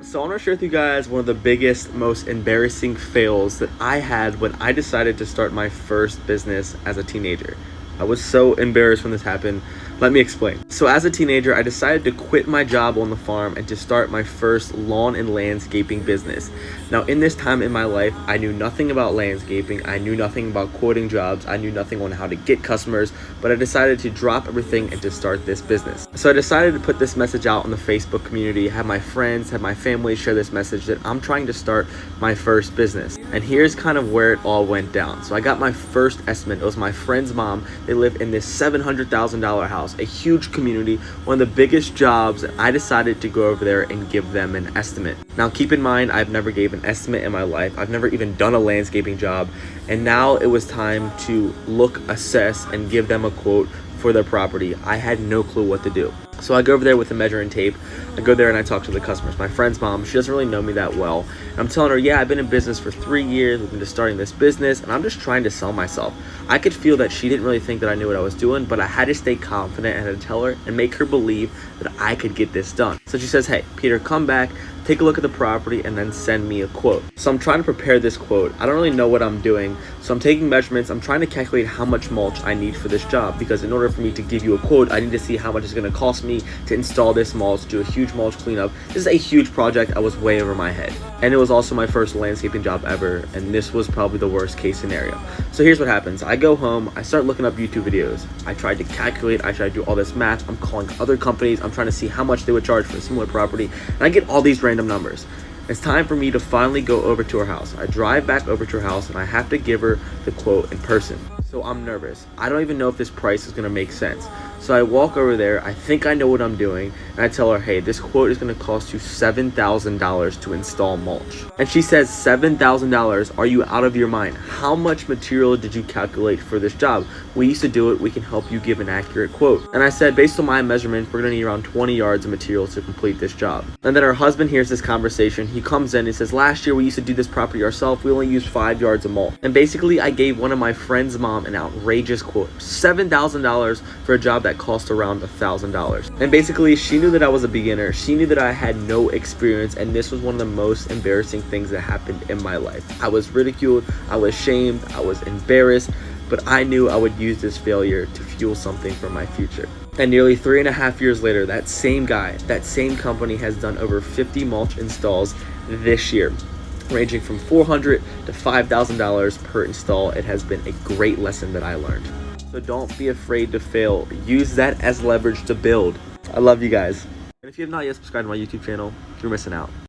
So I want to share with you guys one of the biggest, most embarrassing fails that I had when I decided to start my first business as a teenager. I was so embarrassed when this happened. Let me explain. So as a teenager, I decided to quit my job on the farm and to start my first lawn and landscaping business. Now, in this time in my life, I knew nothing about landscaping. I knew nothing about quoting jobs. I knew nothing on how to get customers, but I decided to drop everything and to start this business. So I decided to put this message out in the Facebook community, have my friends, have my family share this message that I'm trying to start my first business. And here's kind of where it all went down. So I got my first estimate. It was my friend's mom. They live in this $700,000 house, a huge community, one of the biggest jobs. I decided to go over there and give them an estimate. Now, keep in mind, I've never gave an estimate in my life. I've never even done a landscaping job. And now it was time to look, assess, and give them a quote for their property. I had no clue what to do. So I go over there with a measuring tape. I go there and I talk to the customers. My friend's mom, she doesn't really know me that well. And I'm telling her, yeah, I've been in business for 3 years. We've been just starting this business and I'm just trying to sell myself. I could feel that she didn't really think that I knew what I was doing, but I had to stay confident and I had to tell her and make her believe that I could get this done. So she says, hey, Peter, come back, take a look at the property and then send me a quote. So I'm trying to prepare this quote. I don't really know what I'm doing. So I'm taking measurements. I'm trying to calculate how much mulch I need for this job, because in order for me to give you a quote, I need to see how much it's going to cost me to install this mulch, do a huge mulch cleanup. This is a huge project. I was way over my head. And it was also my first landscaping job ever. And this was probably the worst case scenario. So here's what happens. I go home, I start looking up YouTube videos. I tried to calculate, I tried to do all this math. I'm calling other companies. I'm trying to see how much they would charge for a similar property. And I get all these random numbers. It's time for me to finally go over to her house. I drive back over to her house and I have to give her the quote in person. So I'm nervous. I don't even know if this price is gonna make sense. So I walk over there, I think I know what I'm doing, and I tell her, hey, this quote is gonna cost you $7,000 to install mulch. And she says, $7,000? Are you out of your mind? How much material did you calculate for this job? We used to do it, we can help you give an accurate quote. And I said, based on my measurements, we're gonna need around 20 yards of material to complete this job. And then her husband hears this conversation. He comes in and says, last year we used to do this property ourselves, we only used 5 yards of mulch. And basically I gave one of my friend's mom an outrageous quote, $7,000 for a job that cost around $1,000. And basically she knew that I was a beginner. She knew that I had no experience, and this was one of the most embarrassing things that happened in my life. I was ridiculed, I was shamed, I was embarrassed, but I knew I would use this failure to fuel something for my future. And nearly 3.5 years later, that same guy, that same company has done over 50 mulch installs this year, ranging from $400 to $5,000 per install. It has been a great lesson that I learned. So don't be afraid to fail. Use that as leverage to build. I love you guys. And if you have not yet subscribed to my YouTube channel, you're missing out.